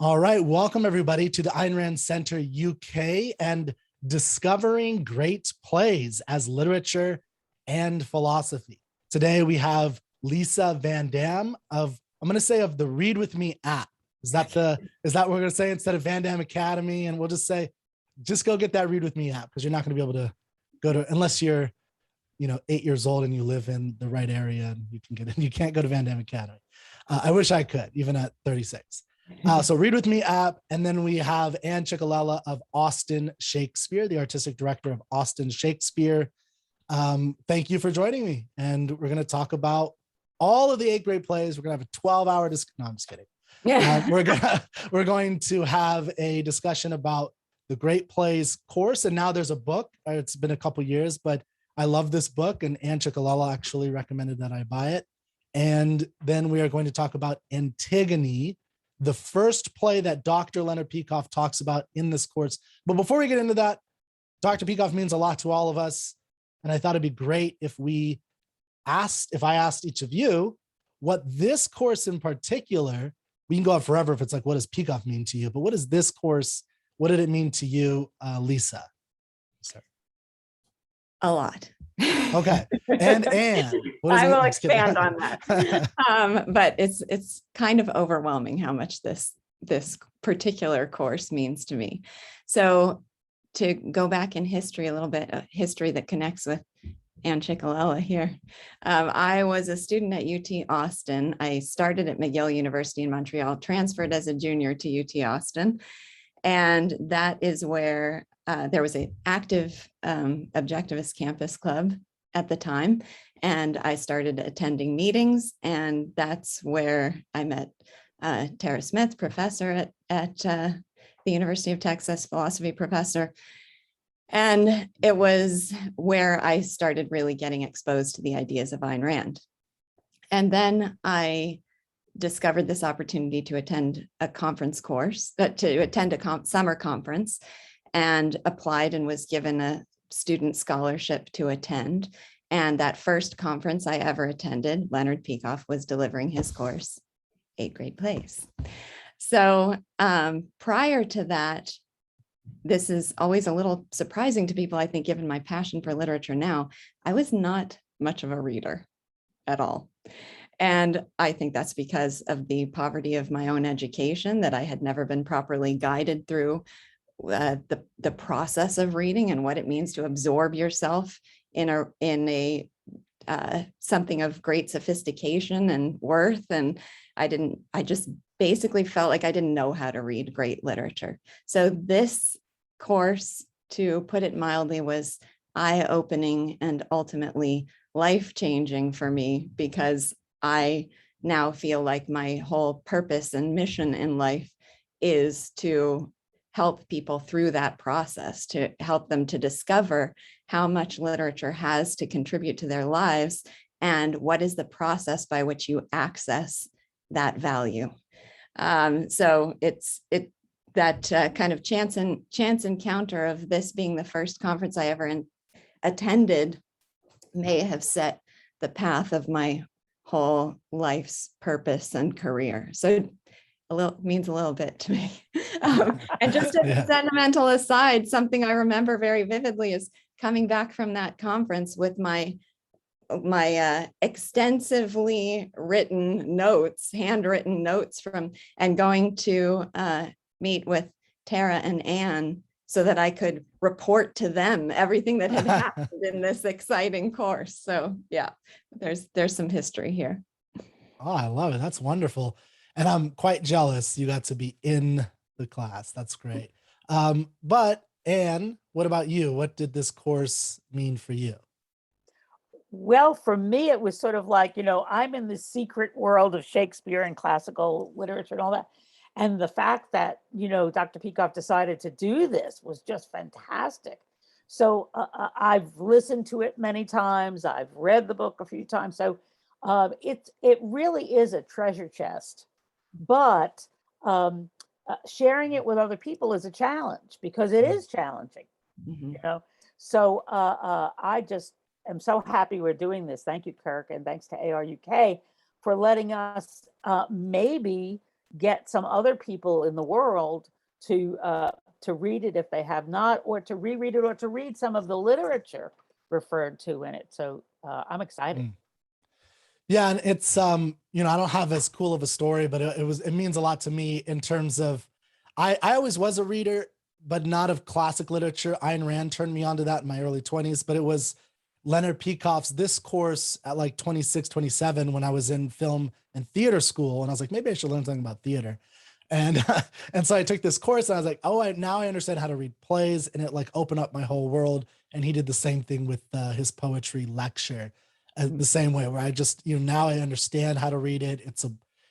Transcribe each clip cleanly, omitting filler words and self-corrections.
All right, welcome everybody to the Ayn Rand Center UK and discovering great plays as literature and philosophy. Today we have Lisa VanDamme of, I'm going to say of the Read With Me app. Is that what we're going to say instead of VanDamme Academy? And we'll just say, just go get that Read With Me app because you're not going to be able to go to, unless you're, 8 years old and you live in the right area and you can get in. You can't go to VanDamme Academy. I wish I could, even at 36. So Read With Me app. And then we have Ann Ciccolella of Austin Shakespeare, the artistic director of Austin Shakespeare. Thank you for joining me. And we're going to talk about all of the 8 great plays. We're going to have a 12-hour discussion. No, I'm just kidding. Yeah. We're going to have a discussion about the Great Plays course. And now there's a book. It's been a couple years, but I love this book. And Ann Ciccolella actually recommended that I buy it. And then we are going to talk about Antigone, the first play that Dr. Leonard Peikoff talks about in this course. But before we get into that, Dr. Peikoff means a lot to all of us. And I thought it'd be great if I asked each of you what this course in particular, we can go on forever if it's like, what does Peikoff mean to you? But what is this course? What did it mean to you, Lisa? Sorry. A lot. Okay. And Anne. I will expand on that. But it's kind of overwhelming how much this particular course means to me. So to go back in history a little bit, history that connects with Ann Ciccolella here. I was a student at UT Austin. I started at McGill University in Montreal, transferred as a junior to UT Austin. And that is where there was an active objectivist campus club at the time. And I started attending meetings. And that's where I met Tara Smith, professor at the University of Texas, philosophy professor. And it was where I started really getting exposed to the ideas of Ayn Rand. And then I discovered this opportunity to attend a conference course, to attend a summer conference, and applied and was given a student scholarship to attend. And that first conference I ever attended, Leonard Peikoff was delivering his course, 8 Great Plays. So prior to that, this is always a little surprising to people, I think, given my passion for literature now, I was not much of a reader at all. And I think that's because of the poverty of my own education, that I had never been properly guided through the process of reading and what it means to absorb yourself in a something of great sophistication and worth. And I just basically felt like I didn't know how to read great literature. So this course, to put it mildly, was eye-opening and ultimately life-changing for me, because I now feel like my whole purpose and mission in life is to help people through that process, to help them to discover how much literature has to contribute to their lives and what is the process by which you access that value. So that kind of chance encounter of this being the first conference I ever attended may have set the path of my whole life's purpose and career. So means a little bit to me. And just a sentimental aside, something I remember very vividly is coming back from that conference with my extensively written notes, handwritten notes and going to meet with Tara and Anne so that I could report to them everything that had happened in this exciting course. So yeah, there's some history here. Oh, I love it. That's wonderful. And I'm quite jealous you got to be in the class. That's great. But Anne, what about you? What did this course mean for you? Well, for me, it was sort of like, I'm in the secret world of Shakespeare and classical literature and all that. And the fact that, Dr. Peikoff decided to do this was just fantastic. So I've listened to it many times. I've read the book a few times. So it really is a treasure chest. But sharing it with other people is a challenge, because it is challenging, So I just am so happy we're doing this. Thank you, Kirk, and thanks to ARUK for letting us maybe get some other people in the world to read it if they have not, or to reread it, or to read some of the literature referred to in it. So I'm excited. Yeah, and it's you know, I don't have as cool of a story, but it means a lot to me in terms of I always was a reader, but not of classic literature. Ayn Rand turned me on to that in my early 20s, but it was Leonard Peikoff's This Course at like 26, 27 when I was in film and theater school, and I was like, maybe I should learn something about theater. And and so I took this course, and I was like, oh, now I understand how to read plays, and it like opened up my whole world. And he did the same thing with his poetry lecture, the same way, where I just, you know, now I understand how to read it.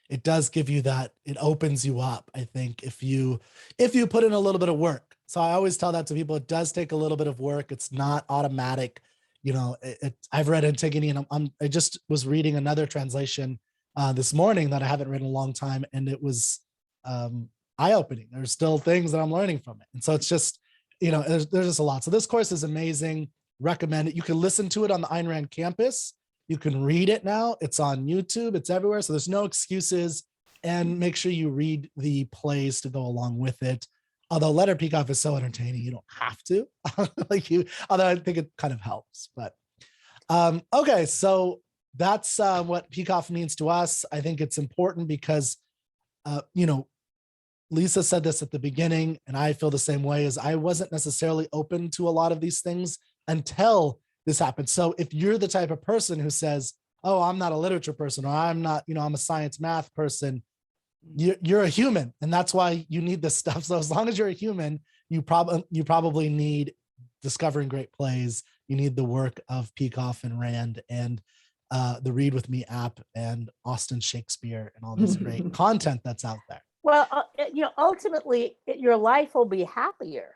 It does give you that, it opens you up, I think, if you put in a little bit of work. So I always tell that to people. It does take a little bit of work. It's not automatic. You know, I've read Antigone, and I just was reading another translation this morning that I haven't read in a long time, and it was eye-opening. There's still things that I'm learning from it. And so it's just, you know, there's just a lot. So this course is amazing. Recommend it. You can listen to it on the Ayn Rand campus. You can read it now. It's on YouTube. It's everywhere. So there's no excuses. And make sure you read the plays to go along with it. Although Leonard Peikoff is so entertaining, you don't have to. Although I think it kind of helps. But okay, so that's what Peikoff means to us. I think it's important because you know, Lisa said this at the beginning, and I feel the same way, as I wasn't necessarily open to a lot of these things until this happened. So if you're the type of person who says, oh, I'm not a literature person, or I'm not, you know, I'm a science math person, you're a human, and that's why you need this stuff. So as long as you're a human, you probably need discovering great plays. You need the work of Peikoff and Rand and the Read With Me app and Austen Shakespeare and all this great content that's out there. Well, you know, ultimately, your life will be happier.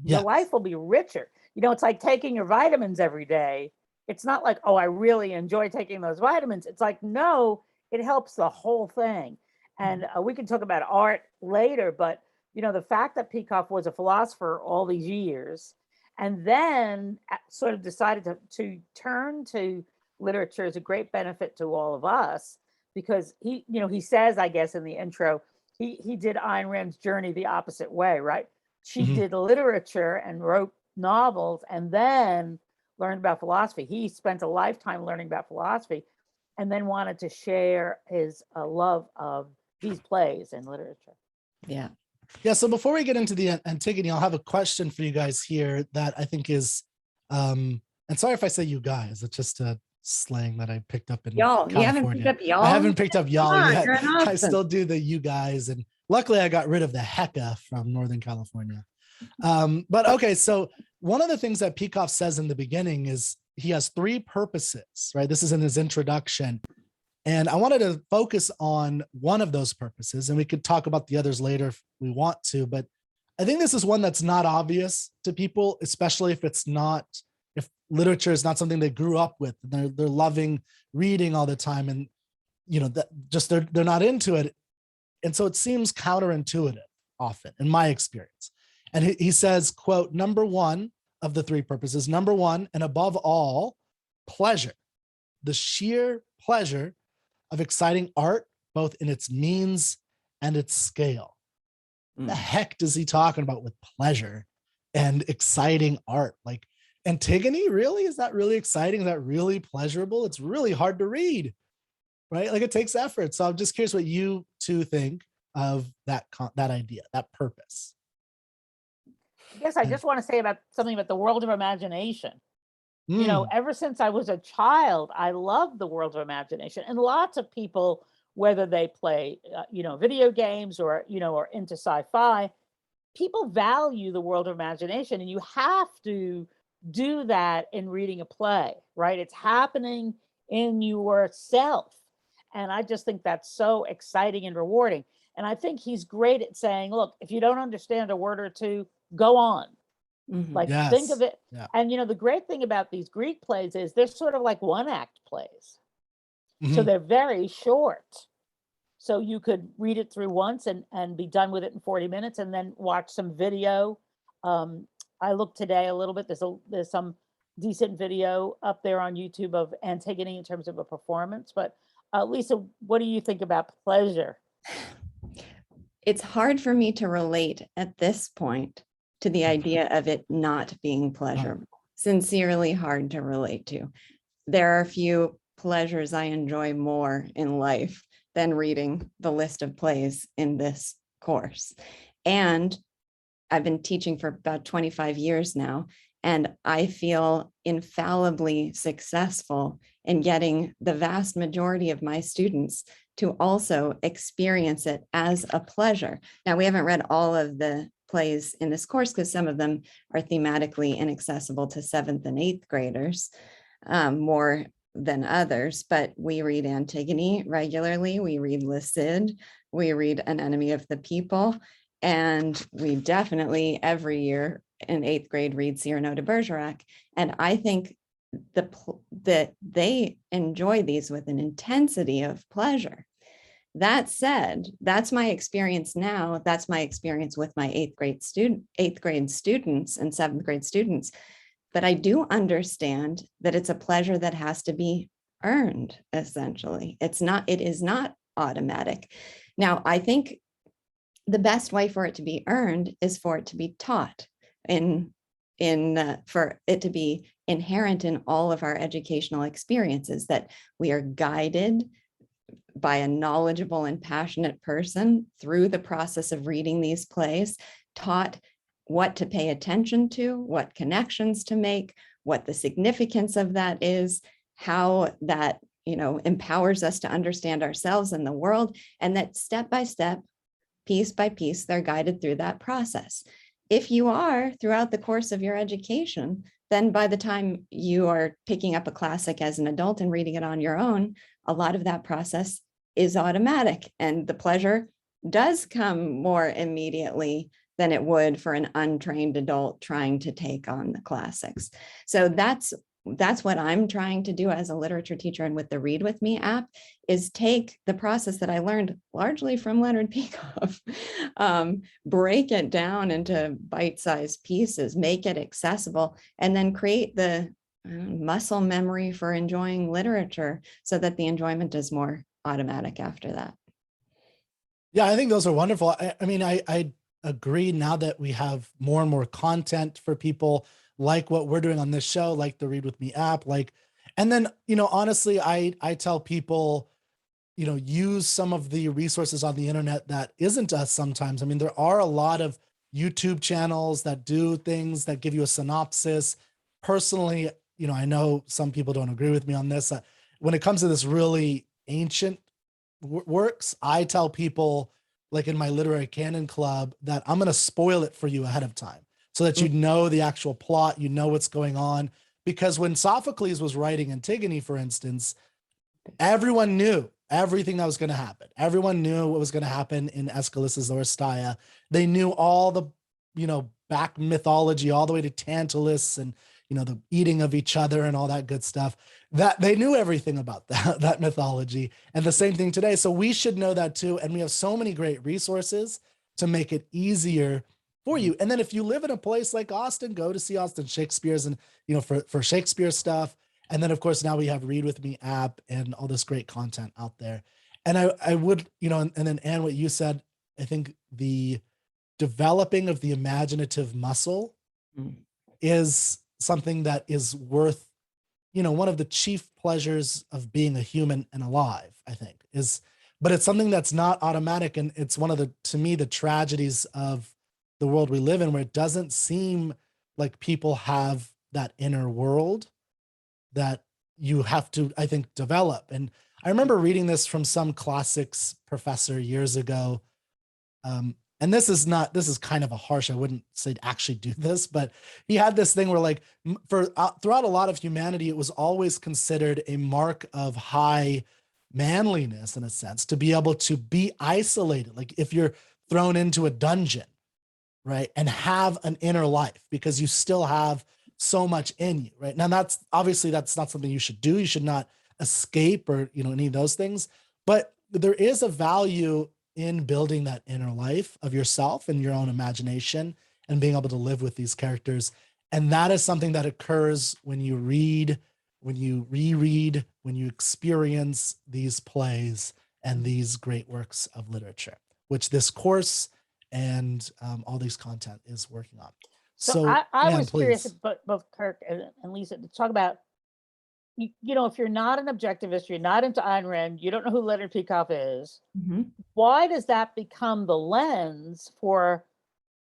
Your life will be richer. You know, it's like taking your vitamins every day. It's not like, oh, I really enjoy taking those vitamins. It's like, no, it helps the whole thing. And we can talk about art later, but, you know, the fact that Peikoff was a philosopher all these years and then sort of decided to turn to literature is a great benefit to all of us, because he, you know, he says, I guess in the intro, he did Ayn Rand's journey the opposite way, right? She did literature and wrote novels and then learned about philosophy. He spent a lifetime learning about philosophy and then wanted to share his love of these plays and literature. Yeah. Yeah. So before we get into the Antigone, I'll have a question for you guys here that I think is, and sorry if I say you guys, it's just a slang that I picked up in Y'all, California. you haven't picked up y'all? I haven't picked up y'all yet. You're an I still do the you guys. And luckily I got rid of the hecka from Northern California. But okay, so one of the things that Peikoff says in the beginning is he has three purposes, right? This is in his introduction. And I wanted to focus on one of those purposes, and we could talk about the others later if we want to, but I think this is one that's not obvious to people, especially if literature is not something they grew up with. They're loving reading all the time, and you know, that just they're not into it. And so it seems counterintuitive often in my experience. And he says, quote, number one of the three purposes, number one, and above all, pleasure, the sheer pleasure of exciting art, both in its means and its scale. The heck is he talking about with pleasure and exciting art? Like Antigone, really? Is that really exciting? Is that really pleasurable? It's really hard to read, right? Like it takes effort. So I'm just curious what you two think of that idea, that purpose. I guess I just want to say something about the world of imagination. You know, ever since I was a child, I loved the world of imagination, and lots of people, whether they play, you know, video games or, you know, or into sci-fi, people value the world of imagination, and you have to do that in reading a play, right? It's happening in yourself. And I just think that's so exciting and rewarding. And I think he's great at saying, look, if you don't understand a word or two, go on. Like, think of it. Yeah. And, you know, the great thing about these Greek plays is they're sort of like one-act plays. So they're very short. So you could read it through once and be done with it in 40 minutes and then watch some video. I looked today a little bit. There's some decent video up there on YouTube of Antigone in terms of a performance. But Lisa, what do you think about pleasure? it's hard for me to relate at this point to the idea of it not being pleasurable. Sincerely hard to relate to. There are a few pleasures I enjoy more in life than reading the list of plays in this course. And I've been teaching for about 25 years now, and I feel infallibly successful in getting the vast majority of my students to also experience it as a pleasure. Now, we haven't read all of the plays in this course because some of them are thematically inaccessible to 7th and 8th graders more than others, but we read Antigone regularly, we read Le Cid, we read An Enemy of the People, and we definitely every year in 8th grade read Cyrano de Bergerac. And I think that they enjoy these with an intensity of pleasure. That said, that's my experience now. That's my experience with my 8th grade students and 7th grade students. But I do understand that it's a pleasure that has to be earned, essentially. It is not automatic. Now, I think the best way for it to be earned is for it to be taught, for it to be inherent in all of our educational experiences, that we are guided by a knowledgeable and passionate person through the process of reading these plays, taught what to pay attention to, what connections to make, what the significance of that is, how that, empowers us to understand ourselves and the world, and that step by step, piece by piece, they're guided through that process. If you are throughout the course of your education, then by the time you are picking up a classic as an adult and reading it on your own, a lot of that process is automatic, and the pleasure does come more immediately than it would for an untrained adult trying to take on the classics. So that's what I'm trying to do as a literature teacher, and with the Read With Me app, is take the process that I learned largely from Leonard Peikoff, break it down into bite-sized pieces, make it accessible, and then create the muscle memory for enjoying literature so that the enjoyment is more automatic after that. Yeah, I think those are wonderful. I agree, now that we have more and more content for people, like what we're doing on this show, like the Read With Me app, and then, honestly, I tell people, use some of the resources on the internet that isn't us sometimes. I mean, there are a lot of YouTube channels that do things that give you a synopsis. Personally, I know some people don't agree with me on this. When it comes to this really ancient works, I tell people, like in my literary canon club, that I'm going to spoil it for you ahead of time so that you know the actual plot, you know what's going on. Because when Sophocles was writing Antigone, for instance, everyone knew everything that was going to happen. Everyone knew what was going to happen in Aeschylus's Oresteia. They knew all the, back mythology, all the way to Tantalus and, the eating of each other and all that good stuff. That they knew everything about that mythology. And the same thing today. So we should know that too. And we have so many great resources to make it easier for you. And then if you live in a place like Austin, go to see Austin Shakespeare's, and, for Shakespeare stuff. And then, of course, now we have Read With Me app and all this great content out there. And I would, and then Anne, what you said, I think the developing of the imaginative muscle is something that is worth, one of the chief pleasures of being a human and alive, I think, but it's something that's not automatic. And it's one of to me, the tragedies of the world we live in, where it doesn't seem like people have that inner world that you have to, I think, develop. And I remember reading this from some classics professor years ago. And this is kind of a harsh, I wouldn't say to actually do this, but he had this thing where throughout a lot of humanity, it was always considered a mark of high manliness, in a sense, to be able to be isolated. Like if you're thrown into a dungeon, right, and have an inner life, because you still have so much in you, right? Now that's not something you should do. You should not escape or, any of those things, but there is a value in building that inner life of yourself and your own imagination and being able to live with these characters. And that is something that occurs when you read, when you reread, when you experience these plays and these great works of literature. which this course and all these content is working on. So I Ann, was curious, please. but both Kirk and Lisa, to talk about, you know, if you're not an objectivist, you're not into Ayn Rand, you don't know who Leonard Peikoff is, why does that become the lens for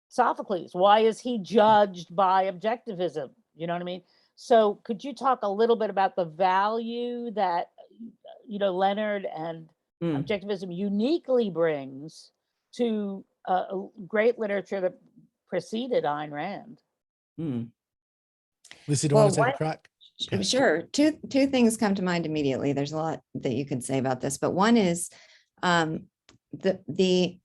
Sophocles? Why is he judged by objectivism? You know what I mean? So could you talk a little bit about the value that, you know, Leonard and objectivism uniquely brings to great literature that preceded Ayn Rand? Lucy, do you want to take a crack? Okay. Sure. Two things come to mind immediately. There's a lot that you could say about this, but one is the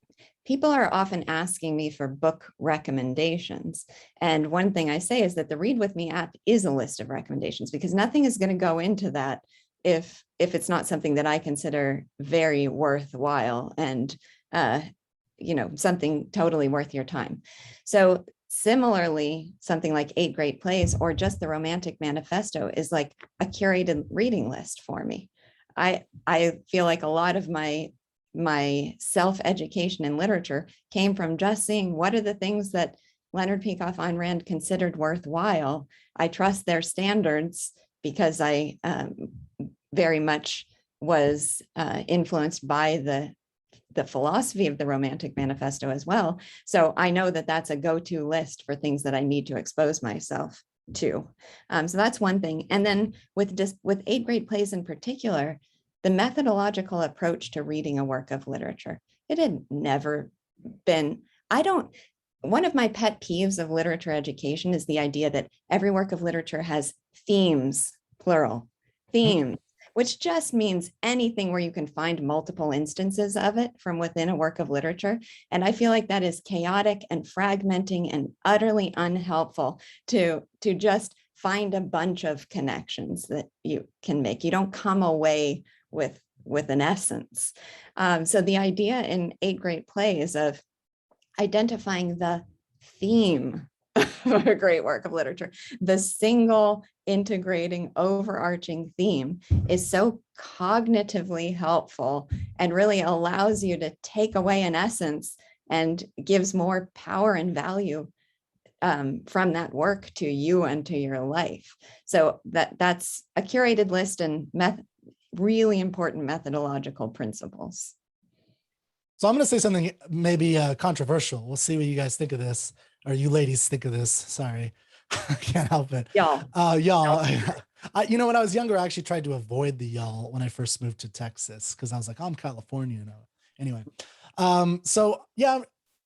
people are often asking me for book recommendations. And one thing I say is that the Read With Me app is a list of recommendations, because nothing is going to go into that if it's not something that I consider very worthwhile and, you know, something totally worth your time. So similarly, something like 8 Great Plays or just the Romantic Manifesto is like a curated reading list for me. I feel like a lot of my self-education in literature came from just seeing what are the things that Leonard Peikoff, Ayn Rand considered worthwhile. I trust their standards because I very much was influenced by the philosophy of the Romantic Manifesto as well. So I know that that's a go-to list for things that I need to expose myself to. So that's one thing. And then with 8 Great Plays in particular, the methodological approach to reading a work of literature, it had never been, one of my pet peeves of literature education is the idea that every work of literature has themes, plural, themes, which just means anything where you can find multiple instances of it from within a work of literature. And I feel like that is chaotic and fragmenting and utterly unhelpful to just find a bunch of connections that you can make. You don't come away with an essence. So the idea in 8 Great Plays of identifying the theme of a great work of literature, the single integrating overarching theme, is so cognitively helpful and really allows you to take away an essence and gives more power and value from that work to you and to your life. So that's a curated list and really important methodological principles. So I'm going to say something maybe controversial. We'll see what you guys think of this, or you ladies think of this. Sorry, I can't help it. Y'all. Y'all. You know, when I was younger, I actually tried to avoid the y'all when I first moved to Texas, because I was like, oh, I'm California now. Anyway, so yeah,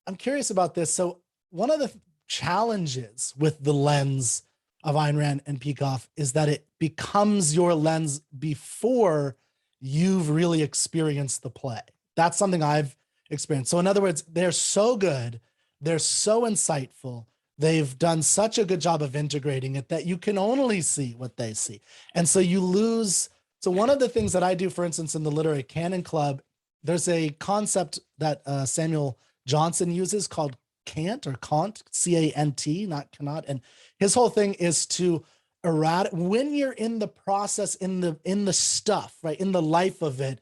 I'm curious about this. So one of the challenges with the lens of Ayn Rand and Peikoff is that it becomes your lens before you've really experienced the play. That's something I've experienced. So in other words, they're so good, they're so insightful, they've done such a good job of integrating it that you can only see what they see. And so you lose. So one of the things that I do, for instance, in the Literary Canon Club, there's a concept that Samuel Johnson uses called Cant or Kant, C-A-N-T, not cannot. And his whole thing is to when you're in the process, in the stuff, right, in the life of it,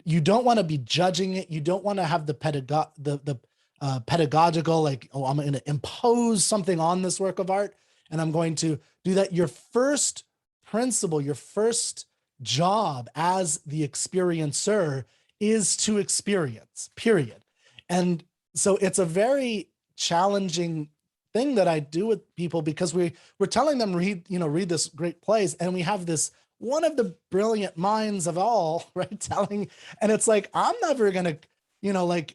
you don't want to be judging it. You don't want to have the pedagogical, like, oh, I'm going to impose something on this work of art, and I'm going to do that. Your first principle, your first job as the experiencer is to experience, period. And so it's a very challenging thing that I do with people, because we're telling them read this great plays, and we have this one of the brilliant minds of all, right, telling, and it's like, I'm never gonna, like,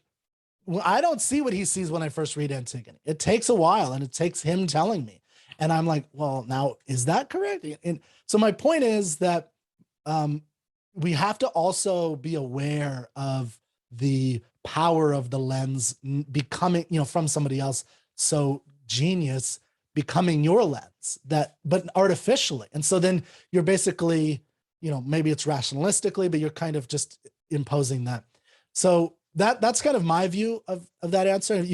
I don't see what he sees when I first read Antigone. It takes a while, and it takes him telling me, and I'm like, well, now is that correct? And so my point is that we have to also be aware of the power of the lens becoming, from somebody else so genius becoming your lens, but artificially. And so then you're basically, maybe it's rationalistically, but you're kind of just imposing that. So that's kind of my view of that answer.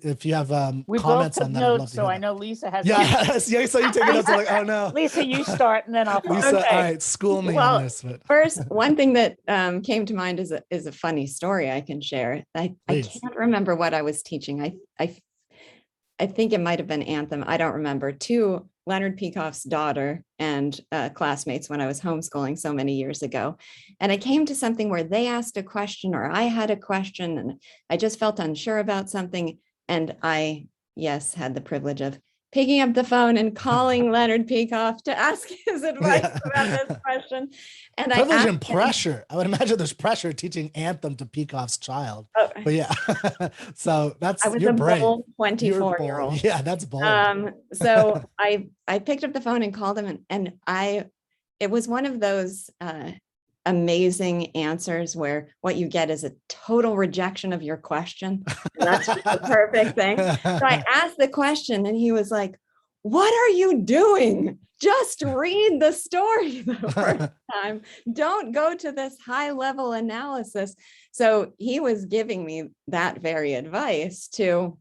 if you have We both comments took on that, I'd love notes, to so hear I that. know Lisa has. Yeah, yeah, so you take notes. I'm like, oh no. Lisa, you start, and then I'll follow. Lisa, Okay. all right, school me Well, on this. But First, one thing that came to mind is a funny story I can share. I Please. can't remember what I was teaching. I think it might have been Anthem. I don't remember. To Leonard Peikoff's daughter and classmates when I was homeschooling so many years ago. And I came to something where they asked a question or I had a question and I just felt unsure about something. And I, yes, had the privilege of picking up the phone and calling Leonard Peikoff to ask his advice about this question. And privilege I and pressure. I would imagine there's pressure teaching Anthem to Peikoff's child. Oh, But yeah, so that's I was you're a brave. bold You're 24-year-old. bold. Yeah, that's bold. So I picked up the phone and called him, and it was one of those amazing answers where what you get is a total rejection of your question. And that's just the perfect thing. So I asked the question, and he was like, "What are you doing? Just read the story the first time. Don't go to this high level analysis." So he was giving me that very advice to,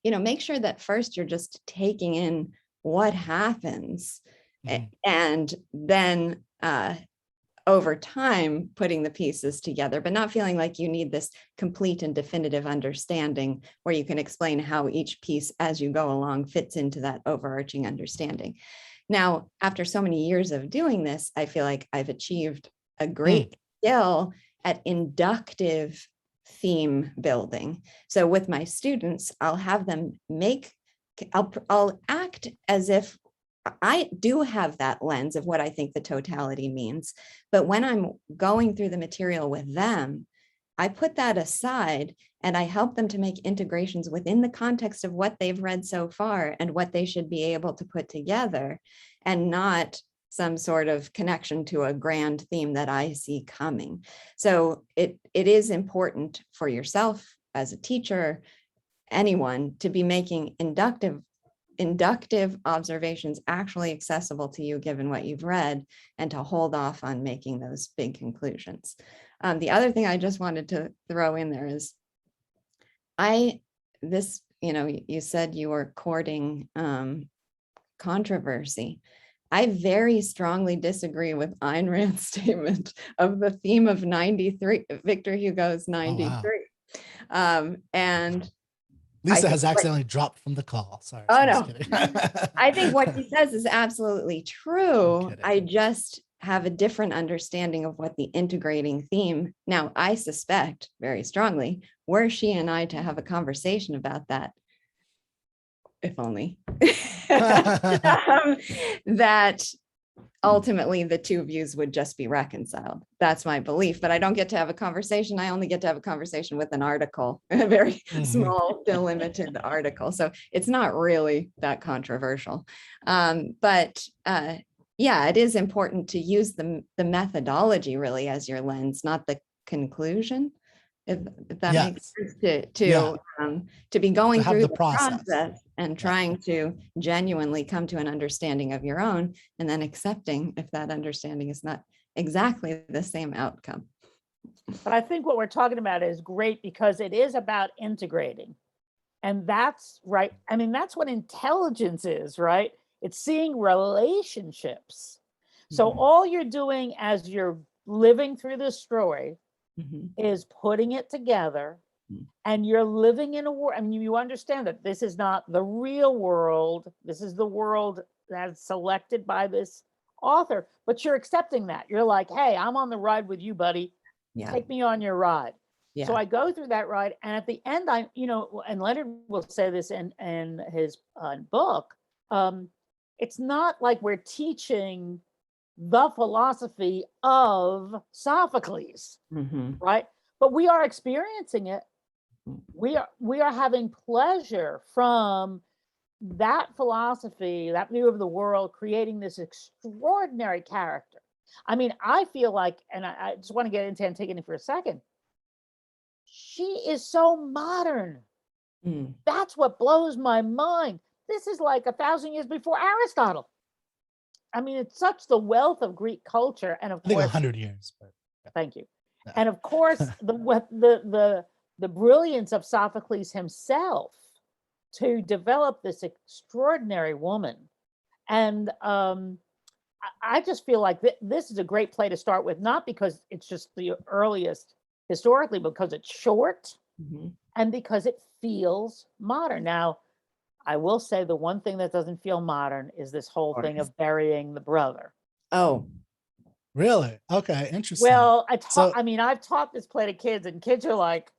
make sure that first you're just taking in what happens, and then over time putting the pieces together, but not feeling like you need this complete and definitive understanding where you can explain how each piece as you go along fits into that overarching understanding. Now, after so many years of doing this, I feel like I've achieved a great skill at inductive theme building. So with my students, I'll have them I'll act as if I do have that lens of what I think the totality means. But when I'm going through the material with them, I put that aside and I help them to make integrations within the context of what they've read so far and what they should be able to put together, and not some sort of connection to a grand theme that I see coming. So it is important for yourself as a teacher, anyone, to be making inductive observations actually accessible to you given what you've read, and to hold off on making those big conclusions. The other thing I just wanted to throw in there is you said you were courting controversy. I very strongly disagree with Ayn Rand's statement of the theme of 93, Victor Hugo's 93. Oh, wow. And Lisa has accidentally dropped from the call. Sorry. Oh, no. Kidding. I think what he says is absolutely true. kidding. I just have a different understanding of what the integrating theme. Now, I suspect very strongly, were she and I to have a conversation about that, if only, that ultimately the two views would just be reconciled. That's my belief, but I don't get to have a conversation. I only get to have a conversation with an article, a very small, delimited article. So it's not really that controversial. But yeah, it is important to use the methodology really as your lens, not the conclusion. If that makes sense, to be going through the process and trying to genuinely come to an understanding of your own, and then accepting if that understanding is not exactly the same outcome. But I think what we're talking about is great because it is about integrating. And that's right. I mean, that's what intelligence is, right? It's seeing relationships. So all you're doing as you're living through this story is putting it together, and you're living in a world. I mean, you understand that this is not the real world. This is the world that's selected by this author, but you're accepting that. You're like, hey, I'm on the ride with you, buddy. Take me on your ride. So I go through that ride, and at the end, and Leonard will say this in his book, it's not like we're teaching the philosophy of Sophocles, right? But we are experiencing it. We are having pleasure from that philosophy, that view of the world, creating this extraordinary character. I mean, I feel like, and I just want to get into Antigone for a second, she is so modern. That's what blows my mind. This is like 1,000 years before Aristotle. I mean, it's such the wealth of Greek culture, and of course, 100 years. But thank you. And of course, the the brilliance of Sophocles himself to develop this extraordinary woman. And I just feel like this is a great play to start with, not because it's just the earliest historically, because it's short and because it feels modern. Now, I will say the one thing that doesn't feel modern is this whole thing of burying the brother. Oh, Really? Okay, interesting. Well, I mean, I've taught this play to kids, and kids are like,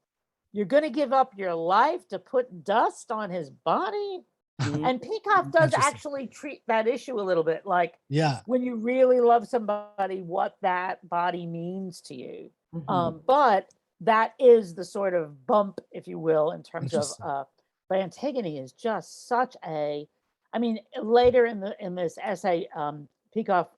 "You're going to give up your life to put dust on his body?" And Peacock does actually treat that issue a little bit, like, yeah, when you really love somebody, what that body means to you. But that is the sort of bump, if you will, in terms of but Antigone is just such a, I mean, later in this essay, Peacock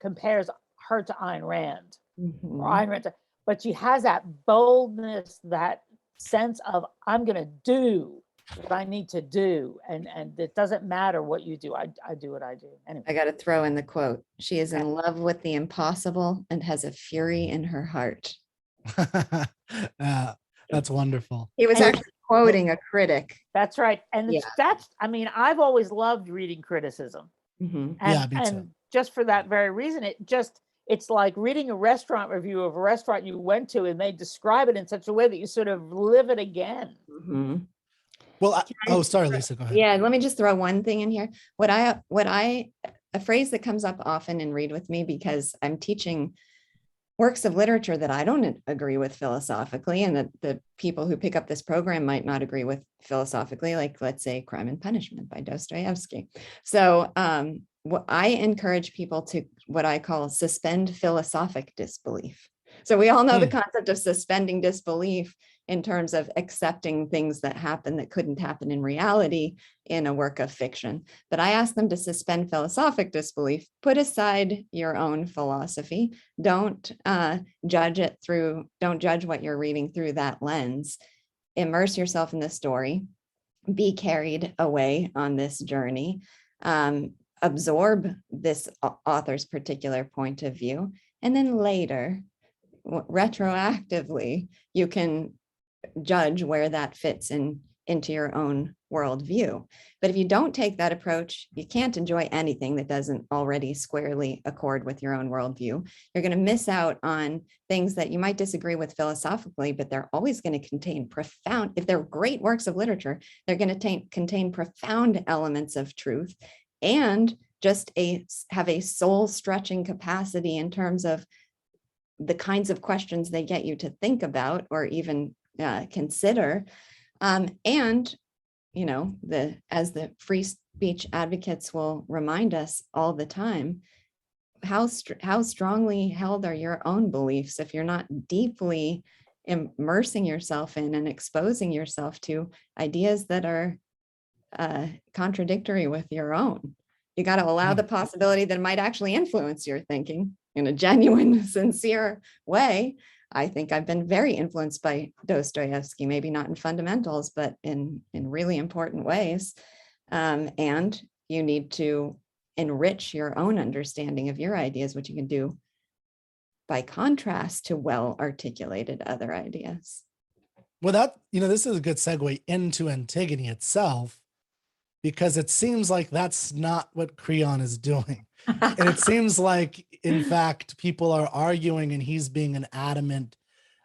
compares her to Ayn Rand, or Ayn Rand, but she has that boldness, that sense of, I'm going to do what I need to do, and it doesn't matter what you do. I do what I do. Anyway. I got to throw in the quote. She is in love with the impossible and has a fury in her heart. That's wonderful. He was actually quoting a critic. That's right. And that's, I mean, I've always loved reading criticism. And just for that very reason, it's like reading a restaurant review of a restaurant you went to, and they describe it in such a way that you sort of live it again. Well, sorry, Lisa, go ahead. Yeah, let me just throw one thing in here. A phrase that comes up often in Read With Me, because I'm teaching works of literature that I don't agree with philosophically, and that the people who pick up this program might not agree with philosophically, like, let's say, Crime and Punishment by Dostoevsky. So I encourage people to what I call suspend philosophic disbelief. So we all know the concept of suspending disbelief in terms of accepting things that happen that couldn't happen in reality in a work of fiction. But I ask them to suspend philosophic disbelief, put aside your own philosophy, don't judge what you're reading through that lens, immerse yourself in the story, be carried away on this journey, absorb this author's particular point of view, and then later, retroactively, you can judge where that fits into your own worldview. But if you don't take that approach, you can't enjoy anything that doesn't already squarely accord with your own worldview. You're going to miss out on things that you might disagree with philosophically, but they're always going to contain profound, if they're great works of literature, they're going to contain profound elements of truth, and just have a soul-stretching capacity in terms of the kinds of questions they get you to think about or even consider. And, you know, as the free speech advocates will remind us all the time, how strongly held are your own beliefs if you're not deeply immersing yourself in and exposing yourself to ideas that are contradictory with your own. You got to allow the possibility that it might actually influence your thinking in a genuine, sincere way. I think I've been very influenced by Dostoevsky, maybe not in fundamentals, but in really important ways. And you need to enrich your own understanding of your ideas, which you can do by contrast to well-articulated other ideas. Well, this is a good segue into Antigone itself, because it seems like that's not what Creon is doing. And it seems like, in fact, people are arguing and he's being an adamant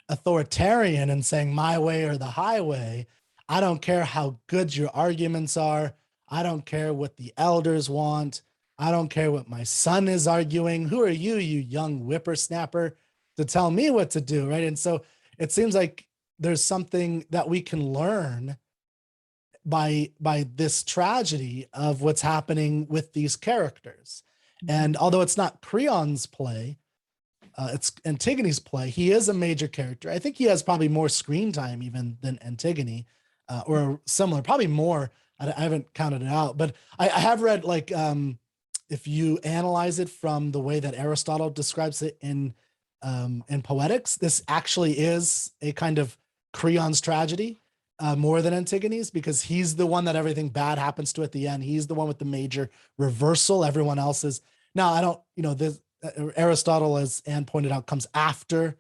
authoritarian and saying my way or the highway. I don't care how good your arguments are. I don't care what the elders want. I don't care what my son is arguing. Who are you, you young whippersnapper, to tell me what to do, right? And so it seems like there's something that we can learn by this tragedy of what's happening with these characters. And although it's not Creon's play, it's Antigone's play, he is a major character. I think he has probably more screen time even than Antigone, or similar, probably more. I haven't counted it out, but I have read, like, if you analyze it from the way that Aristotle describes it in Poetics, this actually is a kind of Creon's tragedy, more than Antigone's, because he's the one that everything bad happens to at the end. He's the one with the major reversal. Everyone else is, now I don't, this Aristotle, as Anne pointed out, comes after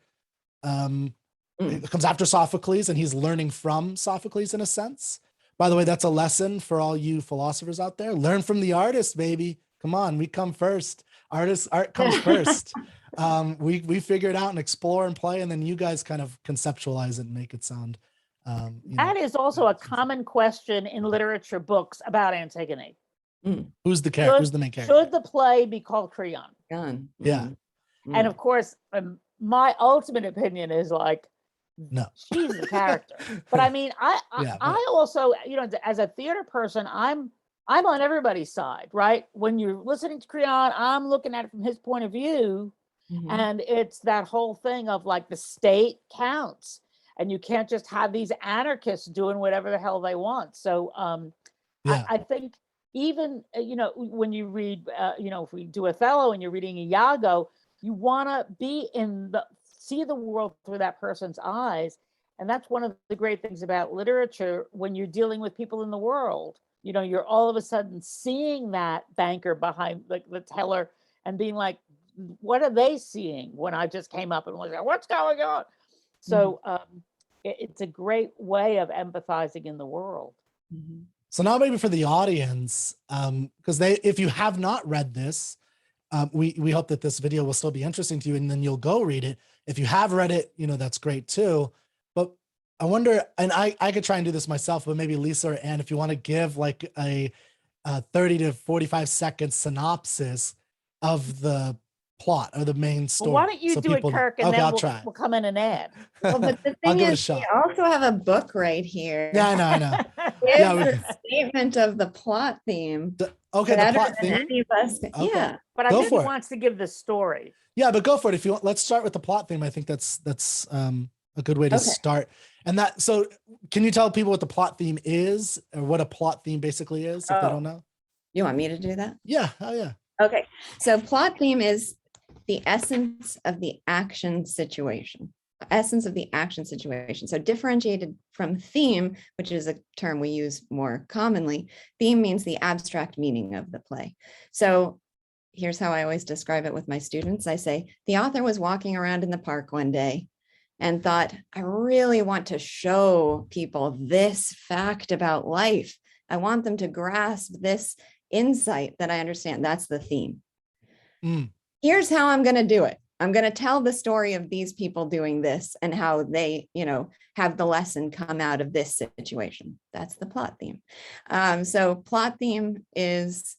it comes after Sophocles, and he's learning from Sophocles in a sense. By the way, that's a lesson for all you philosophers out there. Learn from the artist, baby. Come on, we come first. Art comes first. We figure it out and explore and play, and then you guys kind of conceptualize it and make it sound. That is also a common question in literature books about Antigone. Who's the character? Who's the main character? Should the play be called Creon? Yeah. And of course, my ultimate opinion is like, no, she's the character. But I mean, I also, you know, as a theater person, I'm on everybody's side, right? When you're listening to Creon, I'm looking at it from his point of view, and it's that whole thing of like the state counts, and you can't just have these anarchists doing whatever the hell they want. So I think even, you know, when you read, you know, if we do Othello and you're reading Iago, you want to see the world through that person's eyes. And that's one of the great things about literature when you're dealing with people in the world. You know, you're all of a sudden seeing that banker behind the teller and being like, what are they seeing when I just came up and was like, what's going on? So it's a great way of empathizing in the world. So now maybe for the audience, because if you have not read this, we hope that this video will still be interesting to you, and then you'll go read it. If you have read it, you know, that's great too. But I wonder, and I could try and do this myself, but maybe Lisa or Anne, if you want to give like a 30 to 45 second synopsis of the plot or the main story. Well, why don't you do it, Kirk, and then we'll come in and add. Well, but the thing is, we also have a book right here. Yeah, I know. It's a statement of the plot theme. The plot theme. Any of us, yeah. But I think he wants to give the story. Yeah, but go for it. If you want, let's start with the plot theme. I think that's a good way to start. And so can you tell people what the plot theme is, or what a plot theme basically is, if they don't know? You want me to do that? Yeah. Oh, yeah. Okay. So plot theme is the essence of the action situation. So differentiated from theme, which is a term we use more commonly, theme means the abstract meaning of the play. So here's how I always describe it with my students. I say, the author was walking around in the park one day and thought, I really want to show people this fact about life. I want them to grasp this insight that I understand. That's the theme. Here's how I'm going to do it. I'm going to tell the story of these people doing this and how they, you know, have the lesson come out of this situation. That's the plot theme. So plot theme is,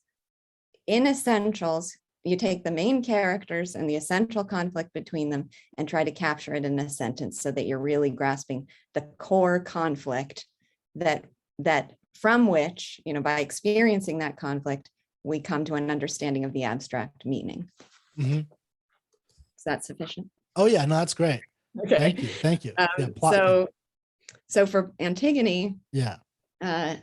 in essentials, you take the main characters and the essential conflict between them and try to capture it in a sentence so that you're really grasping the core conflict that from which, you know, by experiencing that conflict, we come to an understanding of the abstract meaning. Is that sufficient? Oh yeah, no, that's great. Okay. Thank you. So for Antigone, Leonard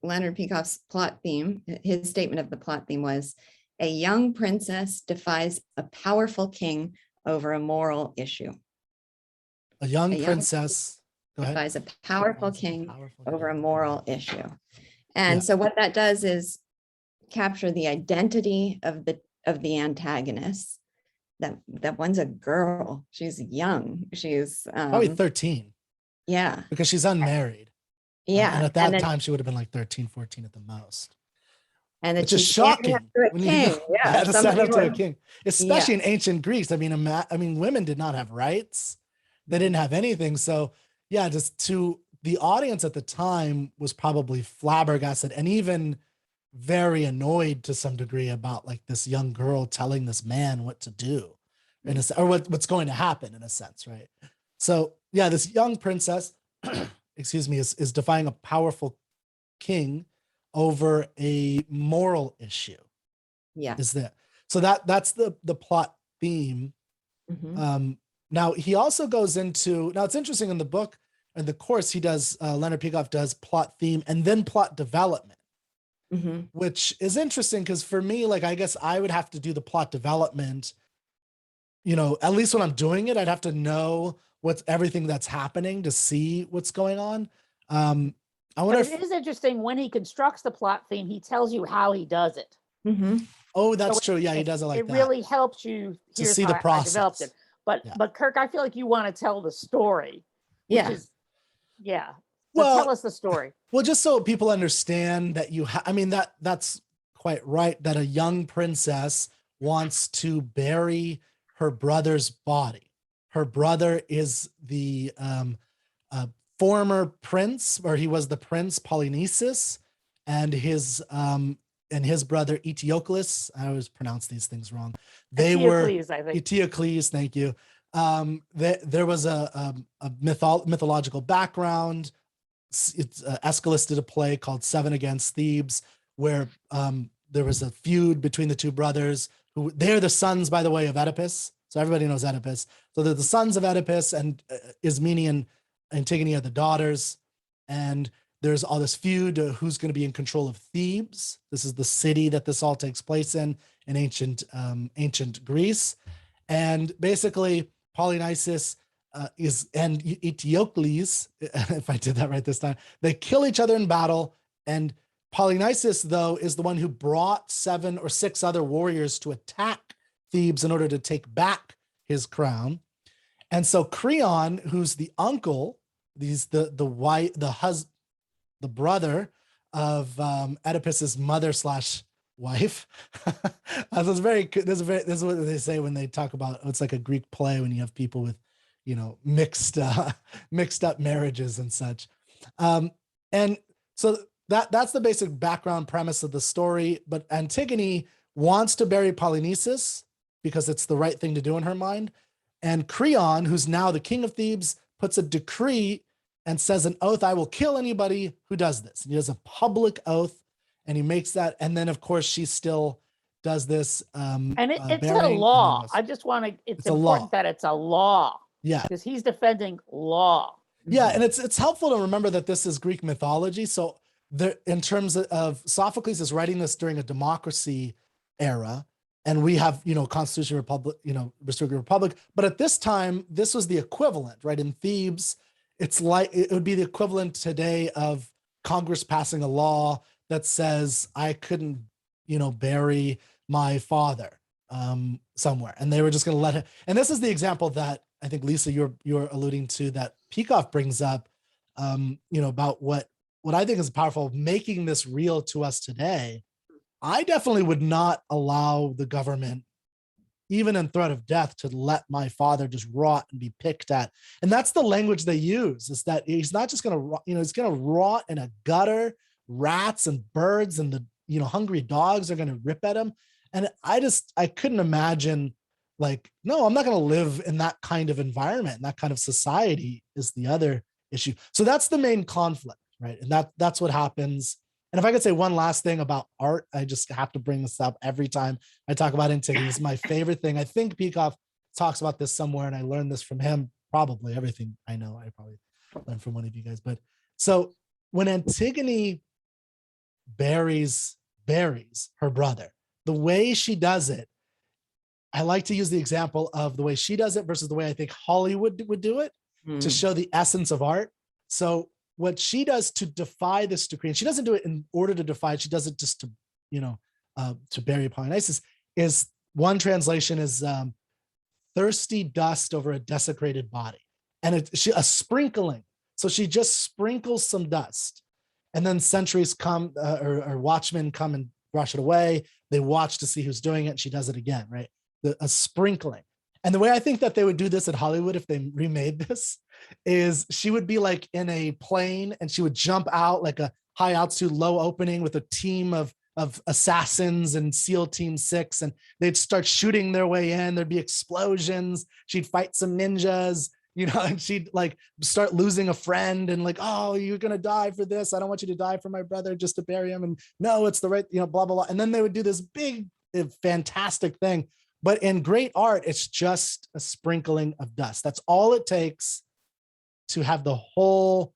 Peikoff's plot theme, his statement of the plot theme was, a young princess defies a powerful king over a moral issue. A young princess defies a powerful king over a moral issue. And so what that does is capture the identity of the antagonist. That one's a girl. She's young. She's probably 13. Yeah. Because she's unmarried. Yeah. And at that time, she would have been like 13, 14 at the most. And it's just shocking. When you had to stand up to a king, especially in ancient Greece. I mean, women did not have rights. They didn't have anything. So yeah, just to the audience at the time was probably flabbergasted and even very annoyed to some degree about like this young girl telling this man what to do or what's going to happen in a sense, right? So yeah, this young princess, excuse me, is defying a powerful king over a moral issue. Yeah. Is that so that's the plot theme. Now he also goes into, now it's interesting in the book and the course he does, Leonard Peikoff does plot theme and then plot development. Which is interesting because for me, like, I guess I would have to do the plot development, you know, at least when I'm doing it, I'd have to know what's everything that's happening to see what's going on. I wonder it is interesting when he constructs the plot theme, he tells you how he does it. Oh, that's true. Yeah, he does it like that. It that. really helps you to see the process. I developed it. But Yeah. but Kirk, I feel like you want to tell the story, which Yeah. is yeah. So Well, tell us the story. Well, just so people understand that I mean, that's quite right, that a young princess wants to bury her brother's body. Her brother is the former prince, or he was the prince Polynices, and his brother Eteocles. I always pronounce these things wrong. They were Eteocles, I think. Eteocles. Thank you. There was a mythological background. Aeschylus did a play called Seven Against Thebes, where there was a feud between the two brothers. Who they're the sons, by the way, of Oedipus. So everybody knows Oedipus. So they're the sons of Oedipus, and Ismene and Antigone are the daughters. And there's all this feud who's going to be in control of Thebes. This is the city that this all takes place in ancient Greece. And basically, Polynices and Eteocles, if I did that right this time, they kill each other in battle. And Polynices, though, is the one who brought 7 or 6 other warriors to attack Thebes in order to take back his crown. And so Creon, who's the uncle, the brother of Oedipus's mother / wife. This is what they say when they talk about, it's like a Greek play when you have people with, mixed up marriages and such. And so that's the basic background premise of the story. But Antigone wants to bury Polynices because it's the right thing to do in her mind. And Creon, who's now the king of Thebes, puts a decree and says an oath, I will kill anybody who does this. And he does a public oath, and he makes that. And then, of course, she still does this. And it's a law. I just want to, it's important that it's a law. Yeah. Because he's defending law. Yeah. And it's helpful to remember that this is Greek mythology. So there, in terms of Sophocles is writing this during a democracy era, and we have, Constitution, Republic, Restricted Republic. But at this time, this was the equivalent, right? In Thebes, it's like, it would be the equivalent today of Congress passing a law that says I couldn't, bury my father somewhere. And they were just going to let him. And this is the example that I think, Lisa, you're alluding to, that Peikoff brings up, about what I think is powerful, making this real to us today. I definitely would not allow the government, even in threat of death, to let my father just rot and be picked at. And that's the language they use, is that he's not just going to, he's going to rot in a gutter. Rats and birds and the, hungry dogs are going to rip at him. And I couldn't imagine, like, no, I'm not going to live in that kind of environment. And that kind of society is the other issue. So that's the main conflict, right? And that's what happens. And if I could say one last thing about art, I just have to bring this up every time I talk about Antigone. It's my favorite thing. I think Peikoff talks about this somewhere, and I learned this from him. Probably everything I know, I probably learned from one of you guys. But so when Antigone buries her brother, the way she does it, I like to use the example of the way she does it versus the way I think Hollywood would do it to show the essence of art. So what she does to defy this decree, and she doesn't do it in order to defy it, she does it just to, to bury Polynices, is one translation is thirsty dust over a desecrated body. And a sprinkling. So she just sprinkles some dust, and then sentries come or watchmen come and brush it away. They watch to see who's doing it. And she does it again, right? A sprinkling. And the way I think that they would do this at Hollywood, if they remade this, is she would be like in a plane, and she would jump out like a high altitude, low opening with a team of assassins and SEAL Team 6, and they'd start shooting their way in. There'd be explosions. She'd fight some ninjas, and she'd like start losing a friend, and like, oh, you're going to die for this. I don't want you to die for my brother just to bury him. And no, it's the right, blah, blah, blah. And then they would do this big, fantastic thing. But in great art, it's just a sprinkling of dust. That's all it takes to have the whole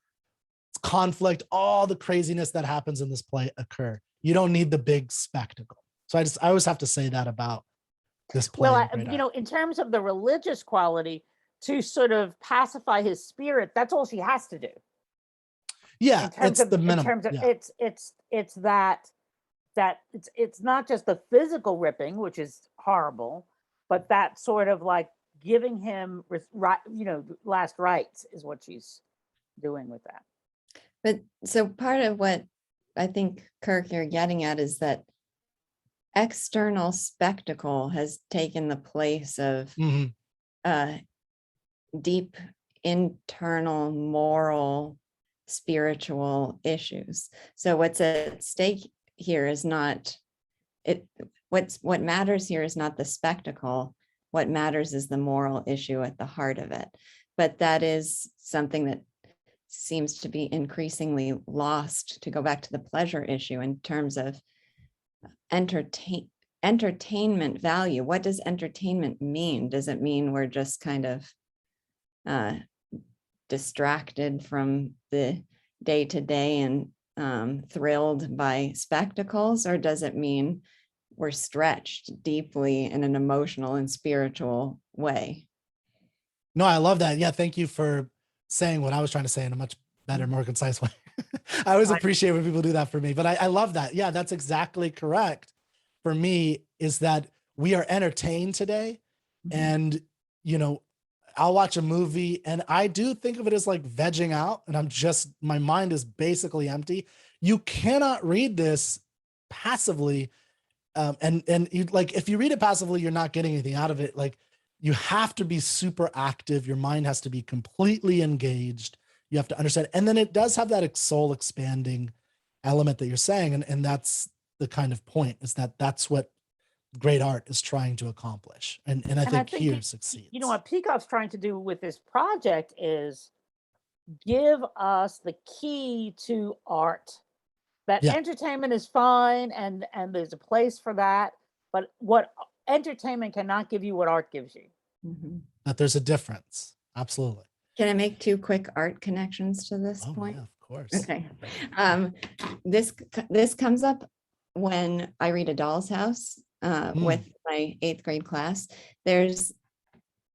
conflict, all the craziness that happens in this play occur. You don't need the big spectacle. So I always have to say that about this play. Well, in terms of the religious quality, to sort of pacify his spirit, that's all she has to do. Yeah, it's the minimum. In terms of it's that it's not just the physical ripping, which is horrible, but that sort of like giving him last rites is what she's doing with that. But so part of what I think, Kirk, you're getting at is that external spectacle has taken the place of deep internal moral spiritual issues. So what's at stake here is not what matters here is not the spectacle. What matters is the moral issue at the heart of it. But that is something that seems to be increasingly lost, to go back to the pleasure issue in terms of entertainment value. What does entertainment mean? Does it mean we're just kind of distracted from the day-to-day and thrilled by spectacles, or does it mean we're stretched deeply in an emotional and spiritual way? No, I love that. Yeah, thank you for saying what I was trying to say in a much better, more concise way. I always appreciate when people do that for me, but I love that. Yeah, that's exactly correct. For me, is that we are entertained today, and I'll watch a movie and I do think of it as like vegging out, and my mind is basically empty. You cannot read this passively. And you, like, if you read it passively, you're not getting anything out of it. Like, you have to be super active. Your mind has to be completely engaged. You have to understand. And then it does have that soul expanding element that you're saying. And that's the kind of point, is that that's what great art is trying to accomplish. And I think here succeeds. What Peacock's trying to do with this project is give us the key to art. That entertainment is fine, and there's a place for that, but what entertainment cannot give you what art gives you. That there's a difference. Absolutely. Can I make two quick art connections to this point? Yeah, of course. Okay. This comes up when I read A Doll's House with my 8th grade class. There's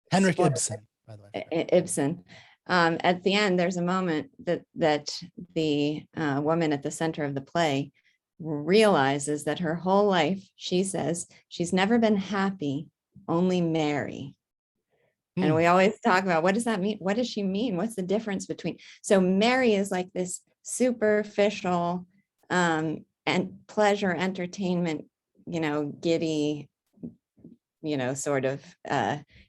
Henrik Ibsen, by the way. Ibsen. At the end, there's a moment that the woman at the center of the play realizes that her whole life, she says, she's never been happy, only merry. And we always talk about, what does that mean? What does she mean? What's the difference between? So merry is like this superficial and pleasure, entertainment, giddy, sort of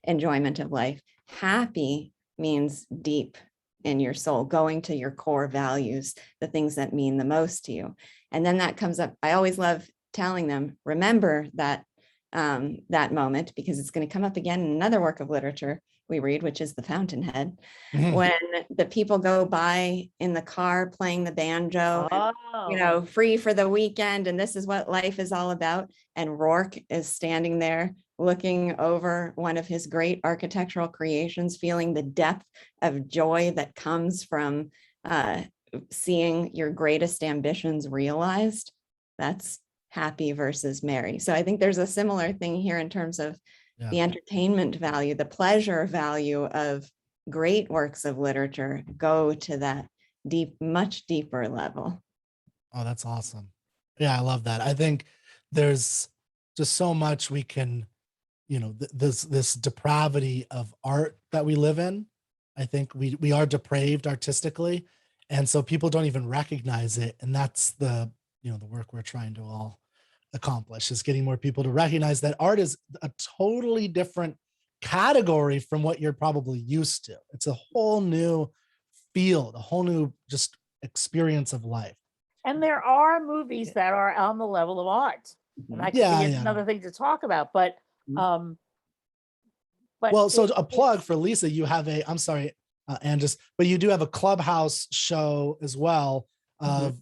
enjoyment of life. Happy means deep in your soul, going to your core values, the things that mean the most to you. And then that comes up. I always love telling them, remember that that moment, because it's going to come up again in another work of literature we read, which is The Fountainhead, when the people go by in the car playing the banjo, and, free for the weekend, and this is what life is all about. And Rourke is standing there looking over one of his great architectural creations, feeling the depth of joy that comes from seeing your greatest ambitions realized. That's happy versus merry. So I think there's a similar thing here in terms of the entertainment value, the pleasure value of great works of literature go to that deep, much deeper level. Oh, that's awesome. Yeah, I love that. I think there's just so much we can, this depravity of art that we live in. I think we are depraved artistically. And so people don't even recognize it. And that's the work we're trying to all accomplish, is getting more people to recognize that art is a totally different category from what you're probably used to. It's a whole new field, a whole new just experience of life. And there are movies that are on the level of art. And that could be another thing to talk about. But so a plug for Lisa, you have but you do have a Clubhouse show as well,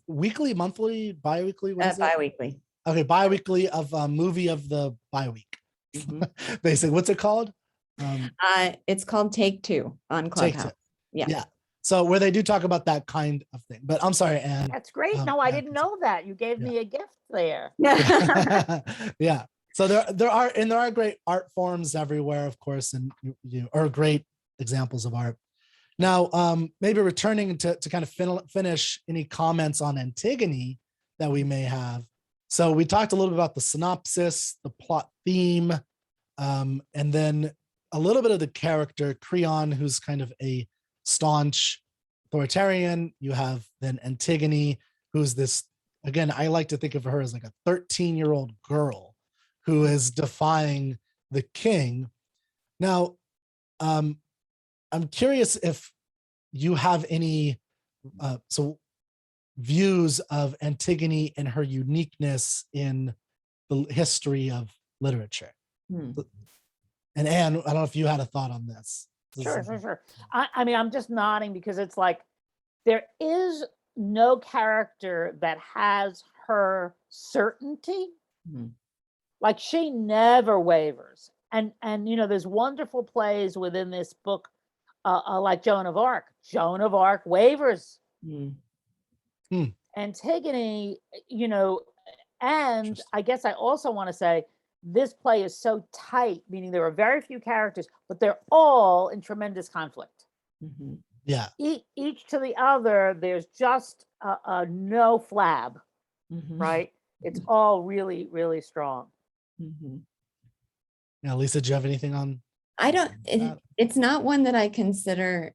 weekly, monthly, bi-weekly? Bi-weekly. Okay, bi-weekly of a movie of the bi-week. Basically, what's it called? It's called Take Two on Clubhouse. Yeah. So where they do talk about that kind of thing. But I'm sorry, Anne. That's great. No, I didn't know that. You gave me a gift there. Yeah. So there are great art forms everywhere, of course, and are great examples of art. Now, maybe returning to kind of finish any comments on Antigone that we may have. So we talked a little bit about the synopsis, the plot theme, and then a little bit of the character Creon, who's kind of a staunch authoritarian. You have then Antigone, who's this, again, I like to think of her as like a 13-year-old girl who is defying the king. Now, I'm curious if you have any views of Antigone and her uniqueness in the history of literature. And Anne, I don't know if you had a thought on this. Sure. I mean, I'm just nodding because it's like there is no character that has her certainty. Like she never wavers. And there's wonderful plays within this book, like Joan of Arc. Joan of Arc wavers. Antigone, and I guess I also want to say this play is so tight, meaning there are very few characters, but they're all in tremendous conflict. Yeah. Each to the other, there's just a no flab, right? It's all really, really strong. Now, Lisa, do you have anything on? I don't, it's not one that I consider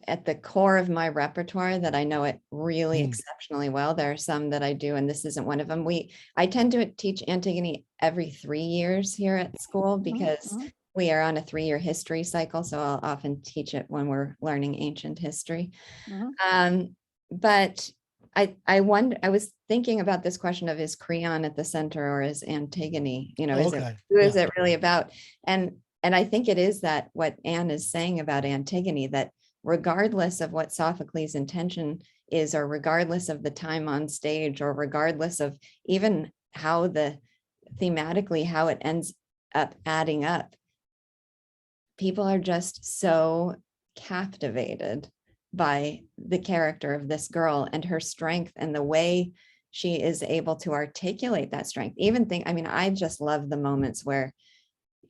at the core of my repertoire that I know it really exceptionally well. There are some that I do, and this isn't one of them. I tend to teach Antigone every 3 years here at school because we are on a 3-year history cycle. So I'll often teach it when we're learning ancient history. But I was thinking about this question of, is Creon at the center or is Antigone, who is it really about? And I think it is that what Anne is saying about Antigone, that regardless of what Sophocles' intention is, or regardless of the time on stage, or regardless of even how thematically how it ends up adding up, people are just so captivated by the character of this girl and her strength and the way she is able to articulate that strength. I just love the moments where,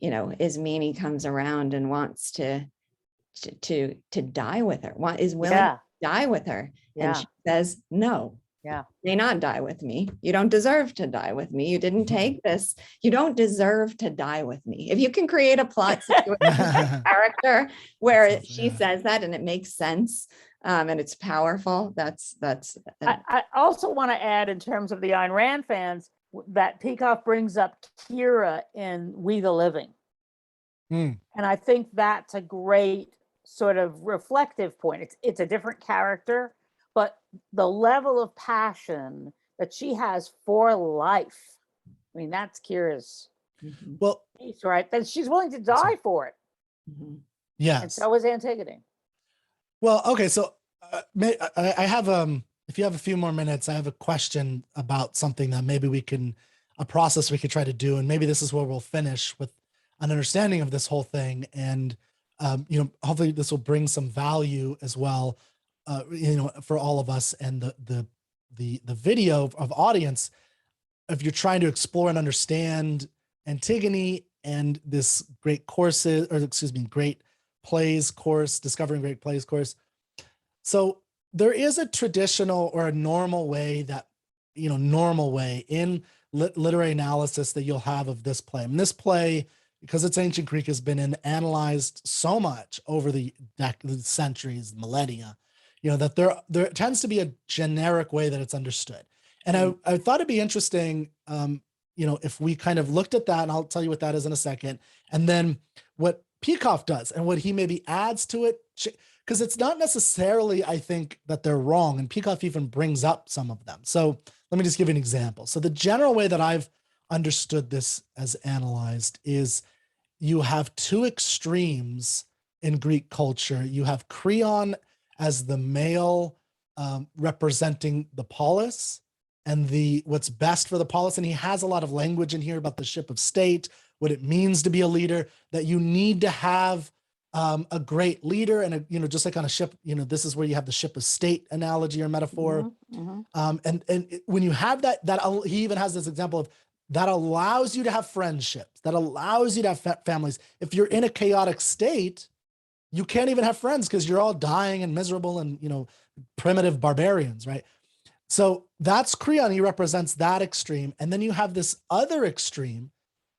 Ismene comes around and wants to die with her, is willing to die with her. And she says, no, may not die with me. You don't deserve to die with me. You didn't take this. You don't deserve to die with me. If you can create a plot situation character where she says that and it makes sense, and it's powerful, that's I also want to add, in terms of the Ayn Rand fans, that Peikoff brings up Kira in We the Living. And I think that's a great sort of reflective point. It's a different character, but the level of passion that she has for life, I mean, that's Kira's piece, right? That she's willing to die for it. Yes. And so is Antigone. Well, okay, so I have if you have a few more minutes, I have a question about something that maybe a process we could try to do, and maybe this is where we'll finish with an understanding of this whole thing, and hopefully this will bring some value as well, for all of us and the video of audience. If you're trying to explore and understand Antigone and this great great plays course, Discovering Great Plays course. So there is a traditional or a normal way in literary analysis that you'll have of this play. And this play, because it's ancient Greek, has been analyzed so much over the centuries, millennia, that there tends to be a generic way that it's understood. And I thought it'd be interesting, if we kind of looked at that, and I'll tell you what that is in a second, and then what Peikoff does and what he maybe adds to it, because it's not necessarily, I think, that they're wrong, and Peikoff even brings up some of them. So let me just give you an example. So the general way that I've understood this as analyzed is you have two extremes in Greek culture. You have Creon as the male representing the polis and what's best for the polis. And he has a lot of language in here about the ship of state, what it means to be a leader, that you need to have a great leader, and just like on a ship, this is where you have the ship of state analogy or metaphor. And when you have that he even has this example of that allows you to have friendships, that allows you to have families. If you're in a chaotic state, you can't even have friends because you're all dying and miserable and primitive barbarians, right? So that's Creon. He represents that extreme. And then you have this other extreme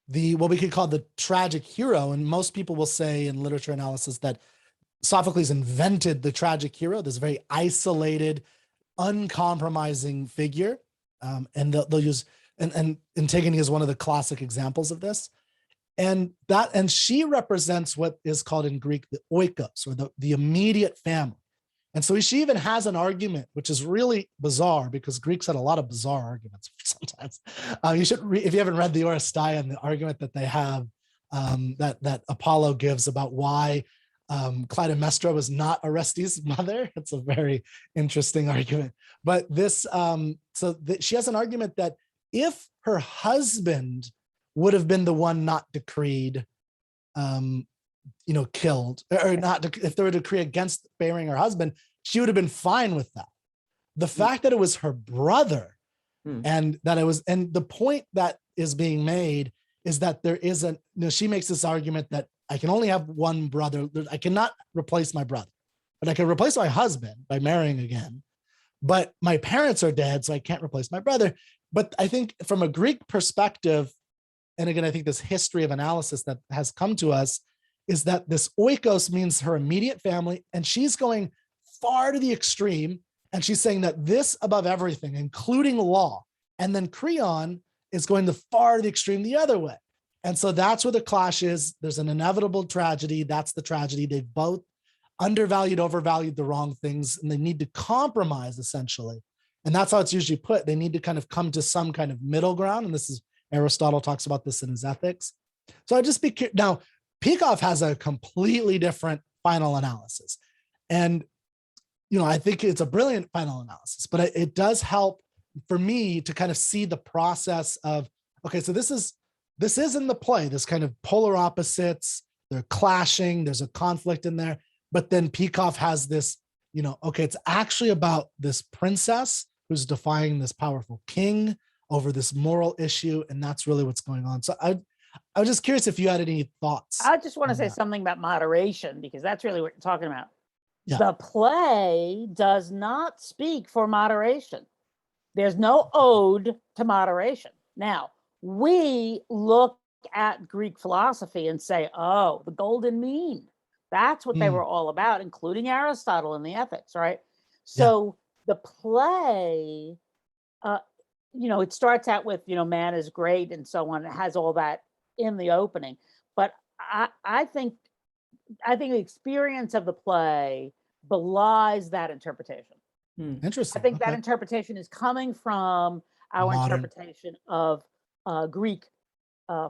what we could call the tragic hero. And most people will say in literature analysis that Sophocles invented the tragic hero, this very isolated, uncompromising figure. And they'll use, and Antigone is one of the classic examples of this. And she represents what is called in Greek the oikos, or the immediate family. And so she even has an argument, which is really bizarre because Greeks had a lot of bizarre arguments sometimes. You should if you haven't read the Oresteia, the argument that they have that Apollo gives about why Clytemnestra was not Orestes' mother. It's a very interesting argument. But this, she has an argument that if her husband would have been the one not decreed, killed, or not, if there were a decree against burying her husband, she would have been fine with that. The fact that it was her brother, and that it was, and the point that is being made is that there isn't, she makes this argument that I can only have one brother. I cannot replace my brother, but I can replace my husband by marrying again. But my parents are dead, so I can't replace my brother. But I think from a Greek perspective, and again, I think this history of analysis that has come to us is that this oikos means her immediate family, and she's going far to the extreme, and she's saying that this above everything, including law, and then Creon is going the far to the extreme the other way. And so that's where the clash is. There's an inevitable tragedy. That's the tragedy. They've both undervalued, overvalued the wrong things, and they need to compromise essentially. And that's how it's usually put. They need to kind of come to some kind of middle ground. And this is, Aristotle talks about this in his Ethics. So I'd just be curious. Now, Peikoff has a completely different final analysis. And, I think it's a brilliant final analysis, but it does help for me to kind of see the process of, okay, so this is in the play, this kind of polar opposites, they're clashing, there's a conflict in there. But then Peikoff has this, okay, it's actually about this princess who's defying this powerful king over this moral issue. And that's really what's going on. So I was just curious if you had any thoughts. I just want to say that. something about moderation, because that's really what you're talking about. Yeah. The play does not speak for moderation. There's no ode to moderation. Now, we look at Greek philosophy and say, oh, the golden mean. That's what they were all about, including Aristotle in the Ethics, right? So the play, it starts out with, man is great and so on. It has all that in the opening. But I think the experience of the play belies that interpretation. Interesting. I think that interpretation is coming from our interpretation of Greek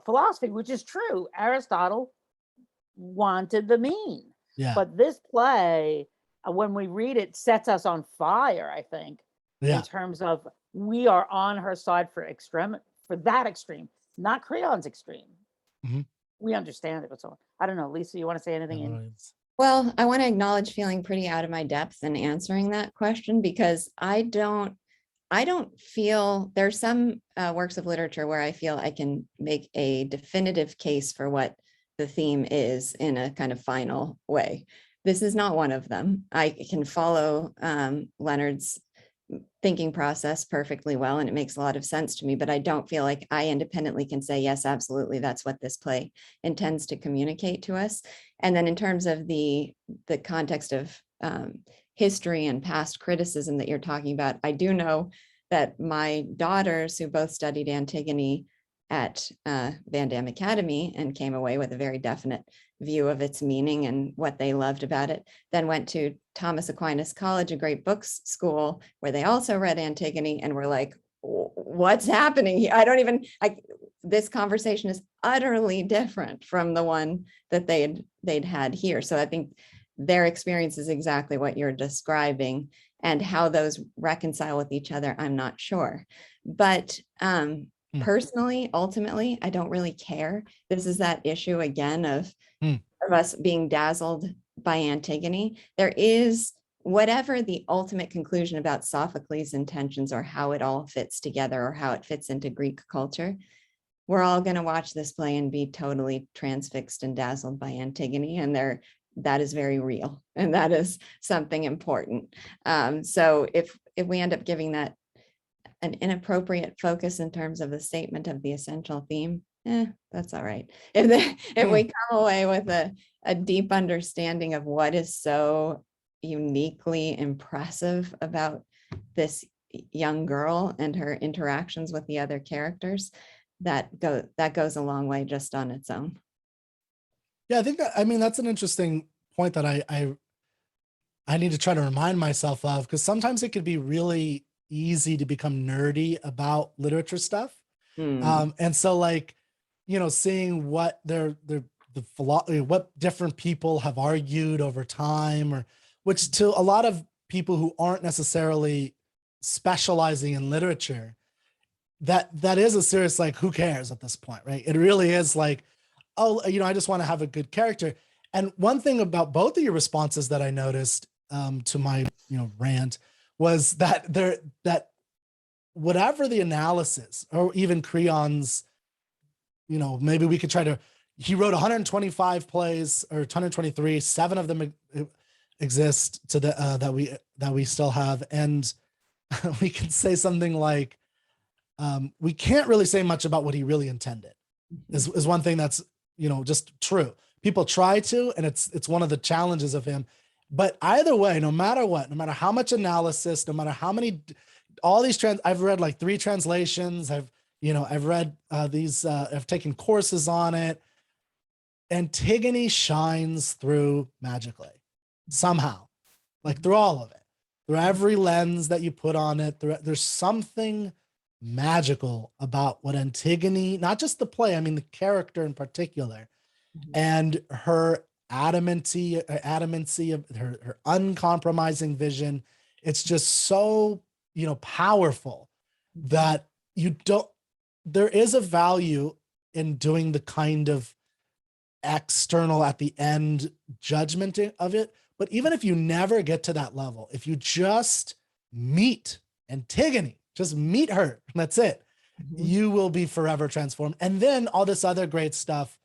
philosophy, which is true. Aristotle wanted the mean. Yeah. But this play, when we read it, sets us on fire, I think, in terms of we are on her side for that extreme, not Creon's extreme. Mm-hmm. We understand it, but so on. I don't know, Lisa, you want to say anything? Well, I want to acknowledge feeling pretty out of my depth in answering that question, because I don't feel there's some works of literature where I feel I can make a definitive case for what the theme is in a kind of final way. This is not one of them. I can follow Leonard's thinking process perfectly well, and it makes a lot of sense to me, but I don't feel like I independently can say, yes, absolutely, that's what this play intends to communicate to us. And then in terms of the context of history and past criticism that you're talking about, I do know that my daughters, who both studied Antigone at VanDamme Academy and came away with a very definite view of its meaning and what they loved about it, then went to Thomas Aquinas College, a great books school, where they also read Antigone and were like, what's happening here? This conversation is utterly different from the one that they'd had here. So I think their experience is exactly what you're describing, and how those reconcile with each other, I'm not sure. But personally, ultimately, I don't really care. This is that issue again of us being dazzled by Antigone. There is, whatever the ultimate conclusion about Sophocles' intentions or how it all fits together or how it fits into Greek culture, we're all going to watch this play and be totally transfixed and dazzled by Antigone, and that is very real, and that is something important. So if we end up giving that an inappropriate focus in terms of the statement of the essential theme, that's all right. If we come away with a deep understanding of what is so uniquely impressive about this young girl and her interactions with the other characters, that goes a long way just on its own. Yeah, I mean, that's an interesting point that I need to try to remind myself of, because sometimes it could be really easy to become nerdy about literature stuff. And so, like, you know, seeing what what different people have argued over time, or which to a lot of people who aren't necessarily specializing in literature, that is a serious, like, who cares at this point, right? It really is like, oh, you know, I just want to have a good character. And one thing about both of your responses that I noticed to my, you know, rant was that whatever the analysis, or even Creon's, you know, maybe we could try to, he wrote 125 plays, or 123, 7 of them exist to the that we still have. And we could say something like, we can't really say much about what he really intended, is one thing that's, you know, just true. People try to, and it's one of the challenges of him. But either way, no matter what, no matter how much analysis, no matter how many, all these I've read like 3 translations. I've read I've taken courses on it. Antigone shines through magically, somehow, like through all of it, through every lens that you put on it. There's something magical about what Antigone, not just the play, I mean the character in particular, and her adamancy of her uncompromising vision. It's just so, you know, powerful that there is a value in doing the kind of external at the end judgment of it. But even if you never get to that level, if you just meet Antigone, just meet her, that's it, you will be forever transformed. And then all this other great stuff